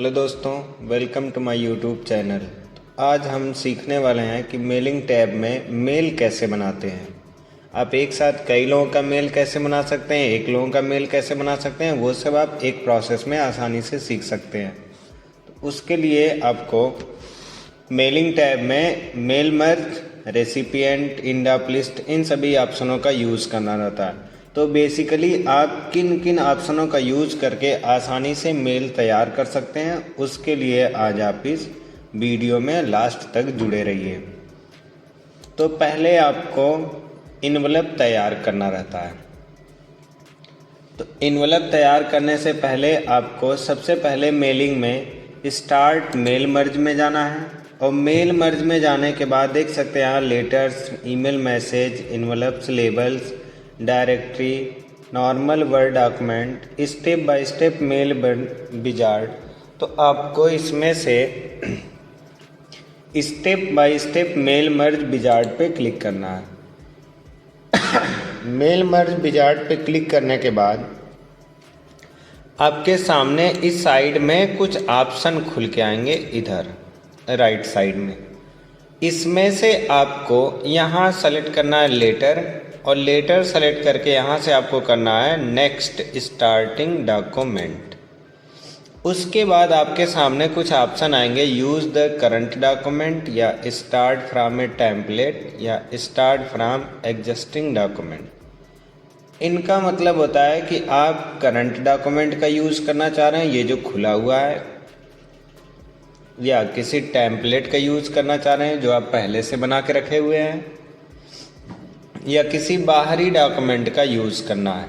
Hello दोस्तों, welcome to my YouTube channel. आज हम सीखने वाले हैं कि मेलिंग टैब में मेल कैसे बनाते हैं। आप एक साथ कई लोगों का मेल कैसे बना सकते हैं, एक लोगों का मेल कैसे बना सकते हैं, वो सब आप एक प्रोसेस में आसानी से सीख सकते हैं। तो उसके लिए आपको मेलिंग टैब में mail merge, recipient, end up list, इन सभी ऑप्शनों का यूज़ करना रहता है। तो बेसिकली आप किन किन ऑप्शनों का यूज करके आसानी से मेल तैयार कर सकते हैं, उसके लिए आज आप इस वीडियो में लास्ट तक जुड़े रहिए। तो पहले आपको इनवलप तैयार करना रहता है। तो इनवलप तैयार करने से पहले आपको सबसे पहले मेलिंग में स्टार्ट मेल मर्ज में जाना है, और मेल मर्ज में जाने के बाद देख सकते हैं यहाँ letters, email message, envelopes, labels, directory, normal word document, step by step mail wizard. तो आपको इसमें से step by step mail merge wizard पे क्लिक करना है। मेल मर्ज विजार्ड पे क्लिक करने के बाद आपके सामने इस साइड में कुछ ऑप्शन खुल के आएंगे, इधर राइट साइड में। इसमें से आपको यहाँ सेलेक्ट करना है लेटर, और लेटर सेलेक्ट करके यहाँ से आपको करना है नेक्स्ट स्टार्टिंग डॉक्यूमेंट। उसके बाद आपके सामने कुछ ऑप्शन आएंगे, यूज़ द करंट डॉक्यूमेंट, या स्टार्ट फ्रॉम ए टेम्पलेट, या स्टार्ट फ्रॉम एग्जिस्टिंग डॉक्यूमेंट। इनका मतलब होता है कि आप करंट डॉक्यूमेंट का यूज़ करना चाह रहे हैं, ये जो खुला हुआ है, या किसी टेम्पलेट का यूज़ करना चाह रहे हैं जो आप पहले से बना के रखे हुए हैं, या किसी बाहरी डॉक्यूमेंट का यूज़ करना है।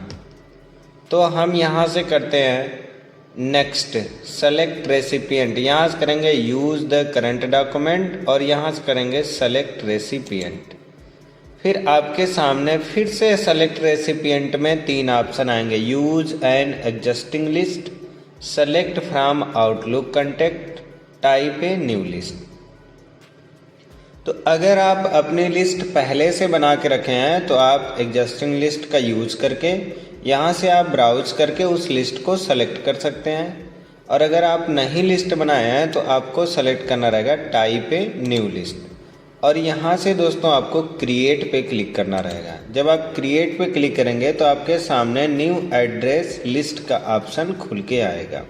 तो हम यहाँ से करते हैं नेक्स्ट, सेलेक्ट रेसिपिएंट। यहाँ से करेंगे यूज़ द करंट डॉक्यूमेंट, और यहाँ से करेंगे सेलेक्ट रेसिपिएंट। फिर आपके सामने फिर से सेलेक्ट रेसिपिएंट में 3 ऑप्शन आएंगे, use an existing list, select from outlook contact, type a new list. तो अगर आप अपनी लिस्ट पहले से बना के रखे हैं तो आप एग्जिस्टिंग लिस्ट का यूज करके यहाँ से आप ब्राउज करके उस लिस्ट को सेलेक्ट कर सकते हैं, और अगर आप नहीं लिस्ट बनाए हैं तो आपको सेलेक्ट करना रहेगा टाइप ए न्यू लिस्ट, और यहाँ से दोस्तों आपको क्रिएट पे क्लिक करना रहेगा। जब आप क्रिएट पे क्लिक करेंगे तो आपके सामने न्यू एड्रेस लिस्ट का ऑप्शन खुल के आएगा।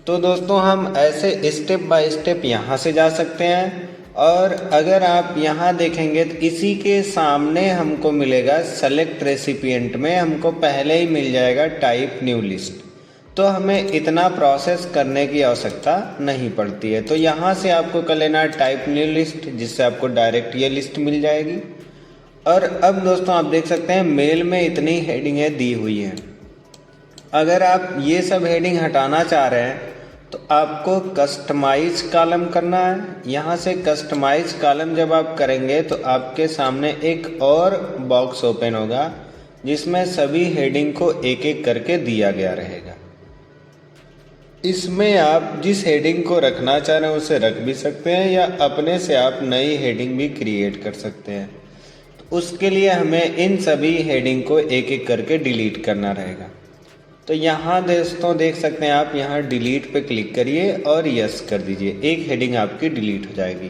तो दोस्तों हम ऐसे स्टेप बाय स्टेप यहाँ से जा सकते हैं, और अगर आप यहाँ देखेंगे तो इसी के सामने हमको मिलेगा सेलेक्ट रेसिपिएंट में हमको पहले ही मिल जाएगा टाइप न्यू लिस्ट। तो हमें इतना प्रोसेस करने की आवश्यकता नहीं पड़ती है। तो यहाँ से आपको कर लेना है टाइप न्यू लिस्ट, जिससे आपको डायरेक्ट ये लिस्ट मिल जाएगी। और अब दोस्तों आप देख सकते हैं मेल में इतनी हेडिंगें दी हुई हैं। अगर आप ये सब हेडिंग हटाना चाह रहे हैं तो आपको कस्टमाइज कॉलम करना है। यहाँ से कस्टमाइज कॉलम जब आप करेंगे तो आपके सामने एक और बॉक्स ओपन होगा, जिसमें सभी हेडिंग को एक एक करके दिया गया रहेगा। इसमें आप जिस हेडिंग को रखना चाह रहे हैं उसे रख भी सकते हैं, या अपने से आप नई हेडिंग भी क्रिएट कर सकते हैं। तो उसके लिए हमें इन सभी हेडिंग को एक एक करके डिलीट करना रहेगा। तो यहाँ दोस्तों देख सकते हैं आप, यहाँ डिलीट पे क्लिक करिए और यस कर दीजिए, एक हेडिंग आपकी डिलीट हो जाएगी।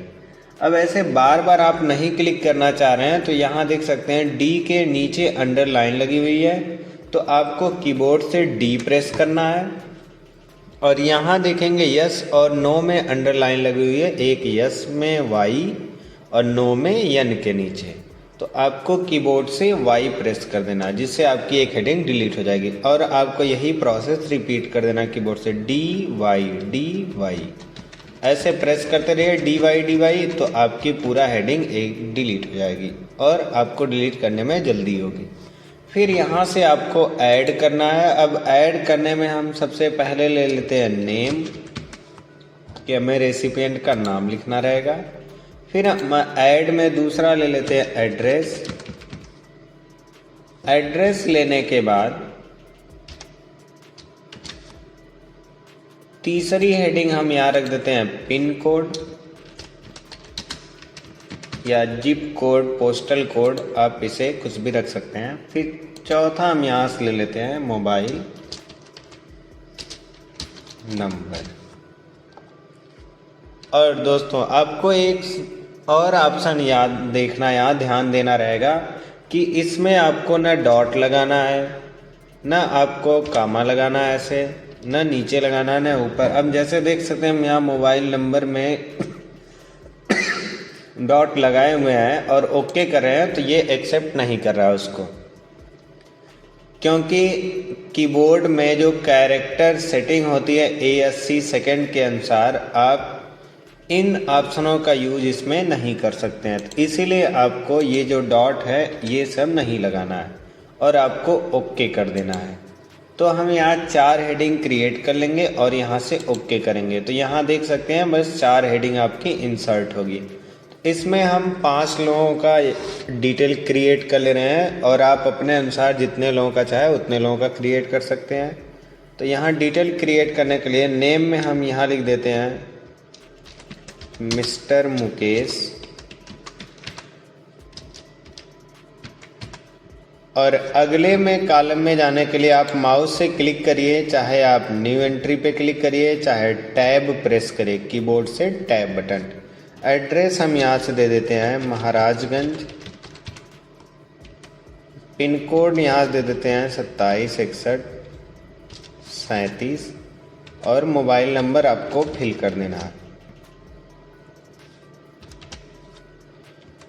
अब ऐसे बार बार आप नहीं क्लिक करना चाह रहे हैं तो यहाँ देख सकते हैं डी के नीचे अंडरलाइन लगी हुई है, तो आपको कीबोर्ड से डी प्रेस करना है, और यहाँ देखेंगे यस और नो में अंडरलाइन लगी हुई है, एक यस में वाई और नो में एन के नीचे। तो आपको कीबोर्ड से वाई प्रेस कर देना, जिससे आपकी एक हेडिंग डिलीट हो जाएगी, और आपको यही प्रोसेस रिपीट कर देना कीबोर्ड से डी वाई ऐसे प्रेस करते रहिए डी वाई, तो आपकी पूरा हेडिंग एक डिलीट हो जाएगी और आपको डिलीट करने में जल्दी होगी। फिर यहाँ से आपको ऐड करना है। अब ऐड करने में हम सबसे पहले ले लेते हैं नेम, कि हमें रेसिपिएंट का नाम लिखना रहेगा। फिर हम ऐड में दूसरा ले लेते हैं एड्रेस। एड्रेस लेने के बाद तीसरी हेडिंग हम यहाँ रख देते हैं पिन कोड, या जिप कोड, पोस्टल कोड, आप इसे कुछ भी रख सकते हैं। फिर चौथा हम यहाँ से ले लेते हैं मोबाइल नंबर। और दोस्तों आपको एक और ऑप्शन यहाँ ध्यान देना रहेगा कि इसमें आपको ना डॉट लगाना है, ना आपको कामा लगाना है, ऐसे ना नीचे लगाना है ना ऊपर। अब जैसे देख सकते हैं हम यहाँ मोबाइल नंबर में डॉट लगाए हुए हैं और ओके कर रहे हैं, तो ये एक्सेप्ट नहीं कर रहा है उसको, क्योंकि कीबोर्ड में जो कैरेक्टर सेटिंग होती है ASC सेकंड के अनुसार आप इन ऑप्शनों का यूज इसमें नहीं कर सकते हैं। तो इसीलिए आपको ये जो डॉट है ये सब नहीं लगाना है और आपको ओके कर देना है। तो हम यहाँ 4 हेडिंग क्रिएट कर लेंगे और यहाँ से ओके करेंगे। तो यहाँ देख सकते हैं बस 4 हेडिंग आपकी इंसर्ट होगी। इसमें हम 5 लोगों का डिटेल क्रिएट कर ले रहे हैं और आप अपने अनुसार जितने लोगों का चाहे उतने लोगों का क्रिएट कर सकते हैं। तो यहाँ डिटेल क्रिएट करने के लिए नेम में हम यहाँ लिख देते हैं मिस्टर मुकेश, और अगले में कॉलम में जाने के लिए आप माउस से क्लिक करिए, चाहे आप न्यू एंट्री पे क्लिक करिए, चाहे टैब प्रेस करिए कीबोर्ड से टैब बटन। एड्रेस हम यहाँ से दे देते हैं महाराजगंज, पिन कोड यहाँ से दे देते हैं 276137 और मोबाइल नंबर आपको फिल कर देना है।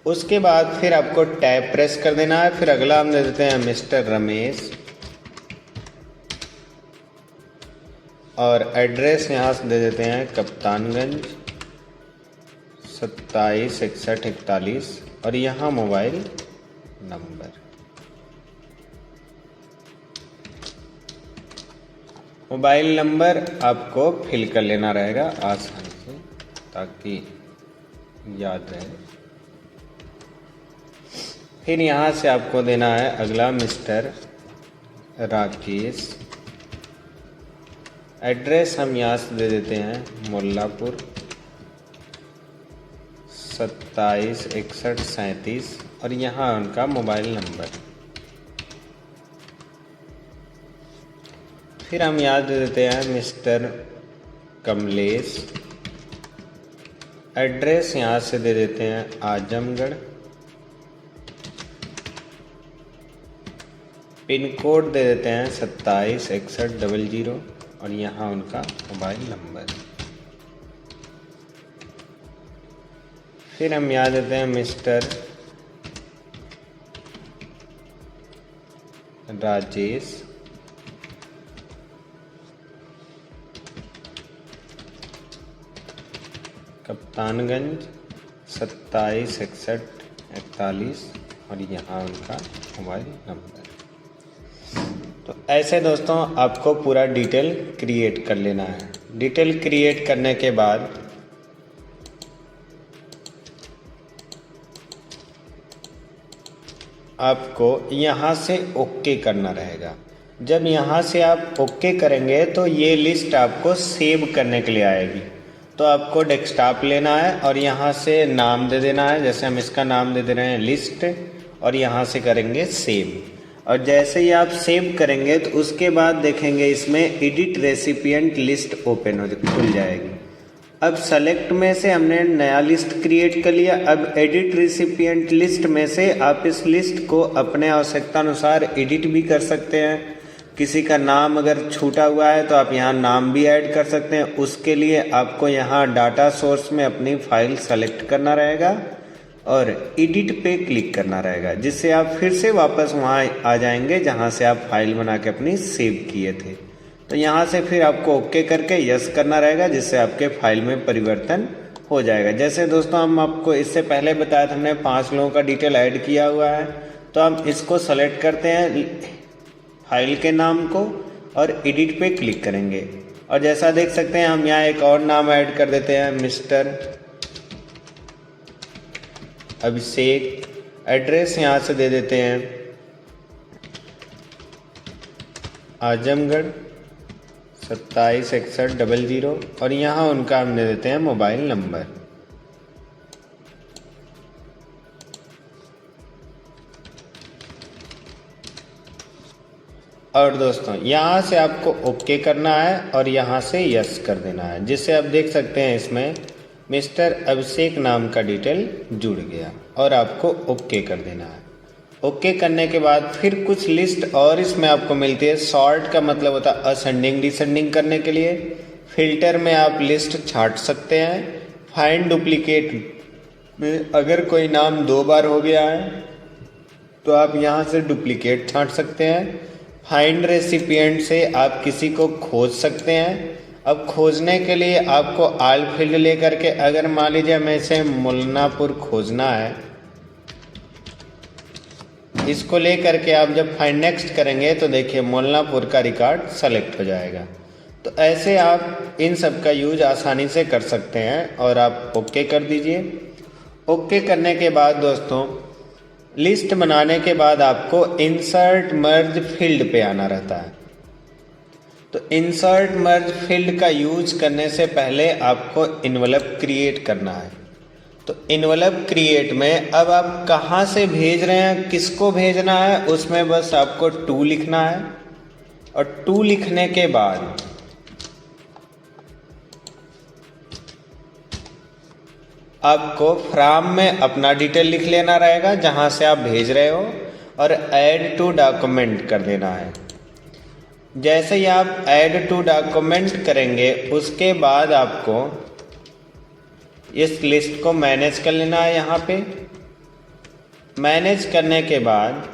उसके बाद फिर आपको टैब प्रेस कर देना है। फिर अगला हम दे देते हैं मिस्टर रमेश और एड्रेस यहाँ से दे देते हैं कप्तानगंज 276141 और यहाँ मोबाइल नंबर। मोबाइल नंबर आपको फिल कर लेना रहेगा आसानी से ताकि याद रहे। फिर यहाँ से आपको देना है अगला मिस्टर राकेश। एड्रेस हम यहाँ से दे देते हैं मुल्लापुर 276137 और यहाँ उनका मोबाइल नंबर। फिर हम यहाँ दे देते हैं मिस्टर कमलेश। एड्रेस यहाँ से दे देते हैं आजमगढ़, पिन कोड दे देते हैं 276100 और यहाँ उनका मोबाइल नंबर। फिर हम यहाँ देते हैं मिस्टर राजेश। कप्तानगंज 276141 और यहाँ उनका मोबाइल नंबर। तो ऐसे दोस्तों आपको पूरा डिटेल क्रिएट कर लेना है। डिटेल क्रिएट करने के बाद आपको यहाँ से ओके करना रहेगा। जब यहाँ से आप ओके करेंगे तो ये लिस्ट आपको सेव करने के लिए आएगी। तो आपको डेस्कटॉप लेना है और यहाँ से नाम दे देना है। जैसे हम इसका नाम दे दे रहे हैं लिस्ट और यहाँ से करेंगे सेव। और जैसे ही आप सेव करेंगे तो उसके बाद देखेंगे इसमें एडिट रेसिपिएंट लिस्ट ओपन हो खुल जाएगी। अब सेलेक्ट में से हमने नया लिस्ट क्रिएट कर लिया। अब एडिट रेसिपिएंट लिस्ट में से आप इस लिस्ट को अपने आवश्यकता अनुसार एडिट भी कर सकते हैं। किसी का नाम अगर छूटा हुआ है तो आप यहाँ नाम भी ऐड कर सकते हैं। उसके लिए आपको यहाँ डाटा सोर्स में अपनी फाइल सेलेक्ट करना रहेगा और एडिट पे क्लिक करना रहेगा, जिससे आप फिर से वापस वहाँ आ जाएंगे जहाँ से आप फाइल बना के अपनी सेव किए थे। तो यहाँ से फिर आपको ओके करके यस करना रहेगा, जिससे आपके फाइल में परिवर्तन हो जाएगा। जैसे दोस्तों हम आपको इससे पहले बताया था, हमने 5 लोगों का डिटेल ऐड किया हुआ है। तो हम इसको सेलेक्ट करते हैं फाइल के नाम को और एडिट पे क्लिक करेंगे और जैसा देख सकते हैं हम यहाँ एक और नाम ऐड कर देते हैं मिस्टर अभिषेक। एड्रेस यहाँ से दे देते हैं आजमगढ़ 276100 और यहाँ उनका हम दे देते हैं मोबाइल नंबर। और दोस्तों यहाँ से आपको ओके करना है और यहाँ से यस कर देना है, जिससे आप देख सकते हैं इसमें मिस्टर अभिषेक नाम का डिटेल जुड़ गया और आपको ओके कर देना है। ओके करने के बाद फिर कुछ लिस्ट और इसमें आपको मिलती है। सॉर्ट का मतलब होता है असेंडिंग डिसेंडिंग करने के लिए। फिल्टर में आप लिस्ट छांट सकते हैं। फाइंड डुप्लीकेट में अगर कोई नाम 2 बार हो गया है तो आप यहाँ से डुप्लीकेट छांट सकते हैं। फाइंड रेसिपिएंट से आप किसी को खोज सकते हैं। अब खोजने के लिए आपको आल फील्ड लेकर के, अगर मान लीजिए हमें से मुल्लापुर खोजना है, इसको लेकर के आप जब फाइंड नेक्स्ट करेंगे तो देखिए मुल्लापुर का रिकॉर्ड सेलेक्ट हो जाएगा। तो ऐसे आप इन सब का यूज आसानी से कर सकते हैं और आप ओके कर दीजिए। ओके करने के बाद दोस्तों लिस्ट बनाने के बाद आपको इंसर्ट मर्ज फील्ड पे आना रहता है। तो इंसर्ट मर्ज फील्ड का यूज करने से पहले आपको इन्वेलप क्रिएट करना है। तो इन्वेलप क्रिएट में अब आप कहाँ से भेज रहे हैं, किसको भेजना है, उसमें बस आपको टू लिखना है। और टू लिखने के बाद आपको फ्रॉम में अपना डिटेल लिख लेना रहेगा जहाँ से आप भेज रहे हो और ऐड टू डॉक्यूमेंट कर देना है। जैसे ही आप ऐड टू डॉक्यूमेंट करेंगे उसके बाद आपको इस लिस्ट को मैनेज कर लेना है। यहाँ पे मैनेज करने के बाद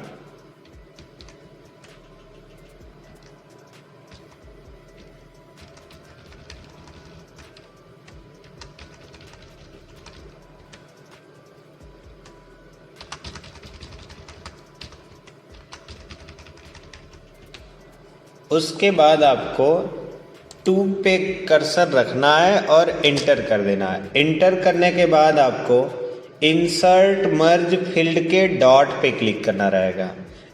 उसके बाद आपको टू पे कर्सर रखना है और इंटर कर देना है। इंटर करने के बाद आपको इंसर्ट मर्ज फील्ड के डॉट पे क्लिक करना रहेगा।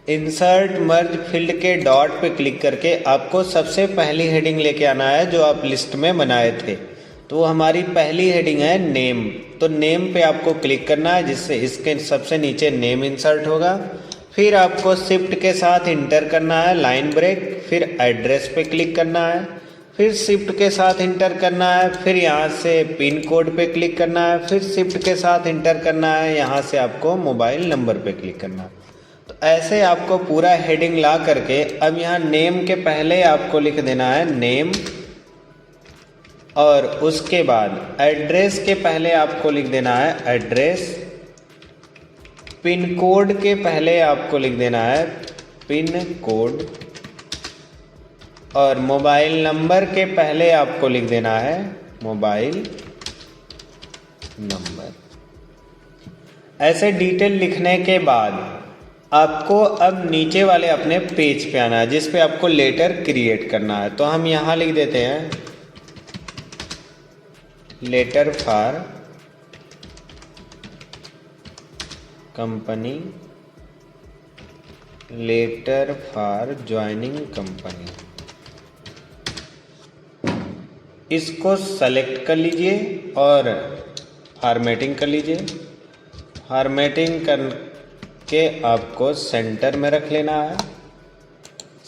इंसर्ट मर्ज फील्ड के डॉट पे क्लिक करके आपको सबसे पहली हेडिंग लेके आना है जो आप लिस्ट में बनाए थे। तो वो हमारी पहली हेडिंग है नेम। तो नेम पे आपको क्लिक करना है जिससे इसके सबसे नीचे नेम इंसर्ट होगा। फिर आपको शिफ्ट के साथ इंटर करना है लाइन ब्रेक, फिर एड्रेस पे क्लिक करना है, फिर शिफ्ट के साथ इंटर करना है, फिर यहाँ से पिन कोड पे क्लिक करना है, फिर शिफ्ट के साथ इंटर करना है, यहाँ से आपको मोबाइल नंबर पे क्लिक करना है। तो ऐसे आपको पूरा हेडिंग ला करके अब यहाँ नेम के पहले आपको लिख देना है नेम और उसके बाद एड्रेस के पहले आपको लिख देना है एड्रेस। पिन कोड के पहले आपको लिख देना है पिन कोड और मोबाइल नंबर के पहले आपको लिख देना है मोबाइल नंबर। ऐसे डिटेल लिखने के बाद आपको अब नीचे वाले अपने पेज पे आना है जिस पे आपको लेटर क्रिएट करना है। तो हम यहाँ लिख देते हैं letter for company, letter for joining company. इसको सेलेक्ट कर लीजिए और फॉर्मेटिंग कर लीजिए। फॉर्मेटिंग करके आपको सेंटर में रख लेना है।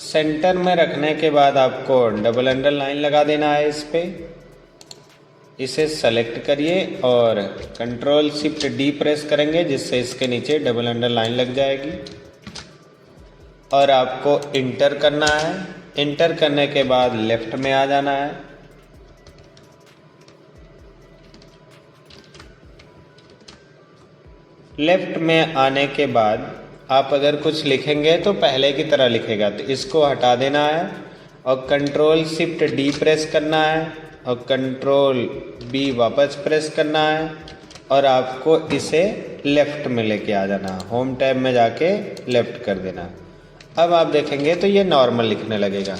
सेंटर में रखने के बाद आपको डबल अंडरलाइन लगा देना है इस पे। इसे सेलेक्ट करिए और कंट्रोल शिफ्ट डी प्रेस करेंगे जिससे इसके नीचे डबल अंडरलाइन लग जाएगी और आपको इंटर करना है। इंटर करने के बाद लेफ्ट में आ जाना है। लेफ्ट में आने के बाद आप अगर कुछ लिखेंगे तो पहले की तरह लिखेगा, तो इसको हटा देना है और कंट्रोल शिफ्ट डी प्रेस करना है और कंट्रोल बी वापस प्रेस करना है और आपको इसे लेफ़्ट में लेके आ जाना, होम टैब में जाके लेफ़्ट कर देना। अब आप देखेंगे तो ये नॉर्मल लिखने लगेगा।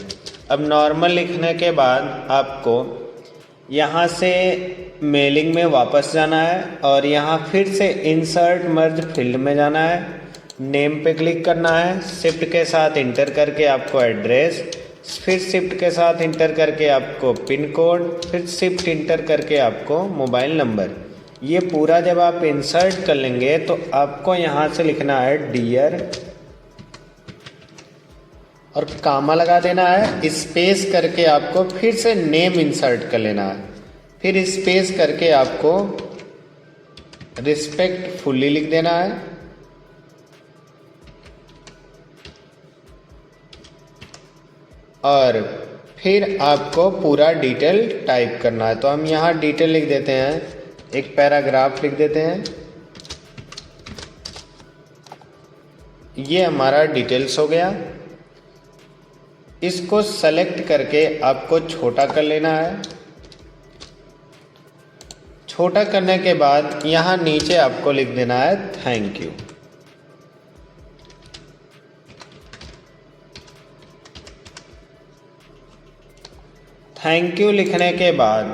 अब नॉर्मल लिखने के बाद आपको यहाँ से मेलिंग में वापस जाना है और यहाँ फिर से इंसर्ट मर्ज फील्ड में जाना है। नेम पे क्लिक करना है, शिफ्ट के साथ इंटर करके आपको एड्रेस, फिर शिफ्ट के साथ इंटर करके आपको पिन कोड, फिर शिफ्ट इंटर करके आपको मोबाइल नंबर। ये पूरा जब आप इंसर्ट कर लेंगे तो आपको यहाँ से लिखना है डियर और कामा लगा देना है। स्पेस करके आपको फिर से नेम इंसर्ट कर लेना है। फिर स्पेस करके आपको रिस्पेक्टफुली लिख देना है और फिर आपको पूरा डिटेल टाइप करना है। तो हम यहाँ डिटेल लिख देते हैं, एक पैराग्राफ लिख देते हैं। ये हमारा डिटेल्स हो गया। इसको सेलेक्ट करके आपको छोटा कर लेना है। छोटा करने के बाद यहाँ नीचे आपको लिख देना है थैंक यू। थैंक यू लिखने के बाद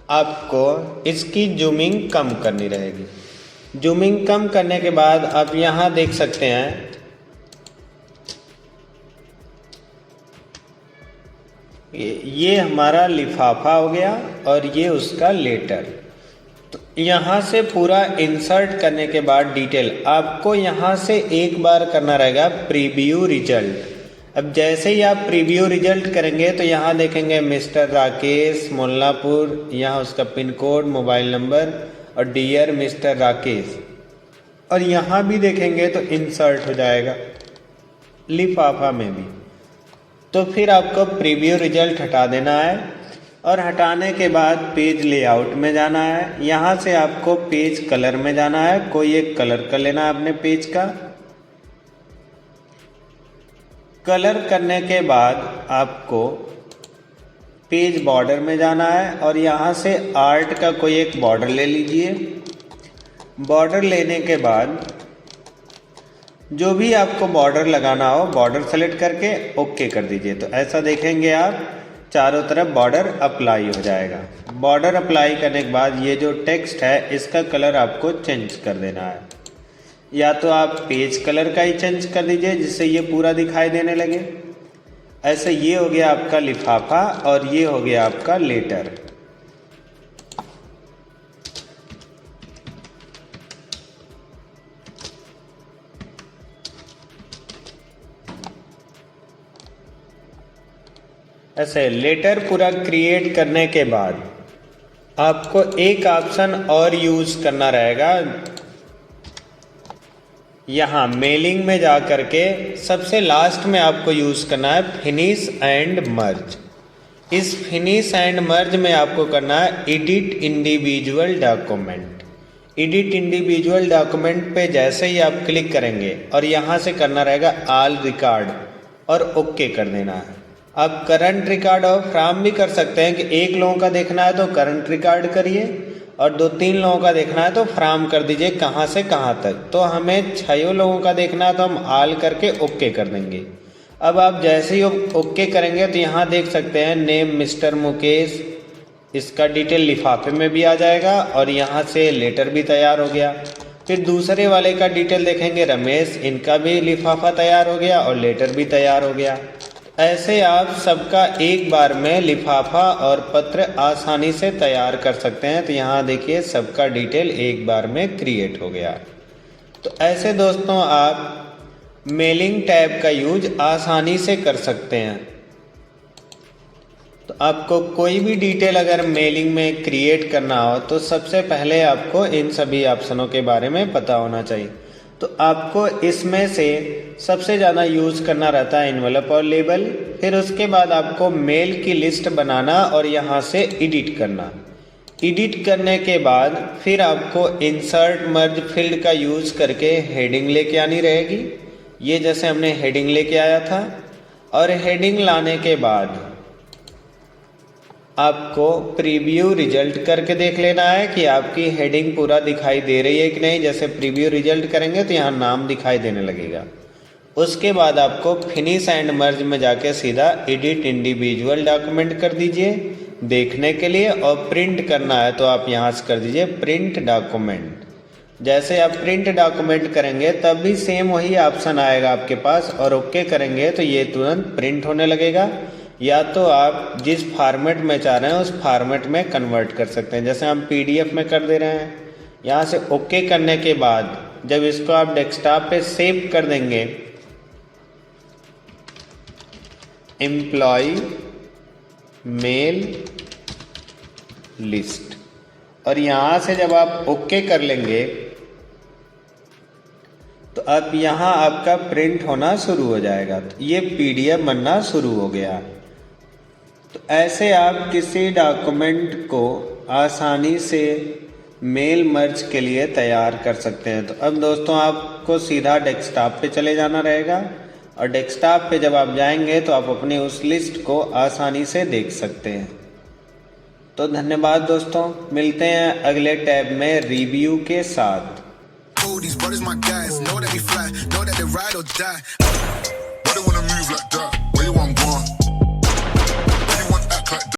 आपको इसकी जूमिंग कम करनी रहेगी। जूमिंग कम करने के बाद आप यहाँ देख सकते हैं ये हमारा लिफाफा हो गया और ये उसका लेटर। तो यहाँ से पूरा इंसर्ट करने के बाद डिटेल आपको यहाँ से एक बार करना रहेगा प्रीव्यू रिजल्ट। अब जैसे ही आप प्रीव्यू रिजल्ट करेंगे तो यहाँ देखेंगे मिस्टर राकेश मोल्लापुर, यहाँ उसका पिन कोड, मोबाइल नंबर और डियर मिस्टर राकेश, और यहाँ भी देखेंगे तो इंसर्ट हो जाएगा लिफाफा में भी। तो फिर आपको प्रीव्यू रिजल्ट हटा देना है और हटाने के बाद पेज लेआउट में जाना है। यहाँ से आपको पेज कलर में जाना है, कोई एक कलर कर लेना है अपने पेज का। कलर करने के बाद आपको पेज बॉर्डर में जाना है और यहाँ से आर्ट का कोई एक बॉर्डर ले लीजिए। बॉर्डर लेने के बाद जो भी आपको बॉर्डर लगाना हो बॉर्डर सेलेक्ट करके ओके कर दीजिए। तो ऐसा देखेंगे आप चारों तरफ बॉर्डर अप्लाई हो जाएगा। बॉर्डर अप्लाई करने के बाद ये जो टेक्स्ट है इसका कलर आपको चेंज कर देना है, या तो आप पेज कलर का ही चेंज कर दीजिए जिससे ये पूरा दिखाई देने लगे। ऐसे ये हो गया आपका लिफाफा और ये हो गया आपका लेटर। ऐसे लेटर पूरा क्रिएट करने के बाद आपको एक ऑप्शन और यूज करना रहेगा। यहाँ मेलिंग में जा करके सबसे लास्ट में आपको यूज करना है फिनिश एंड मर्ज। इस फिनिश एंड मर्ज में आपको करना है edit individual document. Edit individual document पे जैसे ही आप क्लिक करेंगे और यहाँ से करना रहेगा ऑल रिकॉर्ड और ओके कर देना है। आप करंट रिकॉर्ड और फ्रॉम भी कर सकते हैं कि एक लोगों का देखना है तो करंट रिकॉर्ड करिए और 2-3 लोगों का देखना है तो फ्रॉम कर दीजिए कहाँ से कहाँ तक। तो हमें 6 लोगों का देखना है तो हम ऑल करके ओके कर देंगे। अब आप जैसे ही ओके करेंगे तो यहाँ देख सकते हैं नेम मिस्टर मुकेश, इसका डिटेल लिफाफे में भी आ जाएगा और यहाँ से लेटर भी तैयार हो गया। फिर दूसरे वाले का डिटेल देखेंगे रमेश, इनका भी लिफाफा तैयार हो गया और लेटर भी तैयार हो गया। ऐसे आप सबका एक बार में लिफाफा और पत्र आसानी से तैयार कर सकते हैं। तो यहाँ देखिए सबका डिटेल एक बार में क्रिएट हो गया। तो ऐसे दोस्तों आप मेलिंग टैब का यूज आसानी से कर सकते हैं। तो आपको कोई भी डिटेल अगर मेलिंग में क्रिएट करना हो तो सबसे पहले आपको इन सभी ऑप्शनों के बारे में पता होना चाहिए। तो आपको इसमें से सबसे ज़्यादा यूज़ करना रहता है एनवेलप और लेबल। फिर उसके बाद आपको मेल की लिस्ट बनाना और यहाँ से एडिट करना। एडिट करने के बाद फिर आपको इंसर्ट मर्ज फील्ड का यूज़ करके हेडिंग लेके आनी रहेगी। ये जैसे हमने हेडिंग लेके आया था और हेडिंग लाने के बाद आपको प्रीव्यू रिजल्ट करके देख लेना है कि आपकी हेडिंग पूरा दिखाई दे रही है कि नहीं। जैसे प्रीव्यू रिजल्ट करेंगे तो यहाँ नाम दिखाई देने लगेगा। उसके बाद आपको फिनिश एंड मर्ज में जाके सीधा एडिट इंडिविजुअल डॉक्यूमेंट कर दीजिए देखने के लिए, और प्रिंट करना है तो आप यहाँ से कर दीजिए प्रिंट डॉक्यूमेंट। जैसे आप प्रिंट डॉक्यूमेंट करेंगे तब भी सेम वही ऑप्शन आएगा आपके पास और ओके करेंगे तो ये तुरंत प्रिंट होने लगेगा। या तो आप जिस फॉर्मेट में चाह रहे हैं उस फॉर्मेट में कन्वर्ट कर सकते हैं। जैसे हम PDF में कर दे रहे हैं। यहाँ से ओके करने के बाद जब इसको आप डेस्कटॉप पे सेव कर देंगे, एम्प्लॉय मेल लिस्ट, और यहाँ से जब आप ओके कर लेंगे तो अब यहाँ आपका प्रिंट होना शुरू हो जाएगा। तो ये पीडीएफ बनना शुरू हो गया। तो ऐसे आप किसी डॉक्यूमेंट को आसानी से मेल मर्ज के लिए तैयार कर सकते हैं। तो अब दोस्तों आपको सीधा डेस्कटॉप पे चले जाना रहेगा, और डेस्कटॉप पे जब आप जाएंगे तो आप अपनी उस लिस्ट को आसानी से देख सकते हैं। तो धन्यवाद दोस्तों, मिलते हैं अगले टैब में रिव्यू के साथ। These brothers my guys, know that we fly, know that they ride or die. Why they wanna move like that?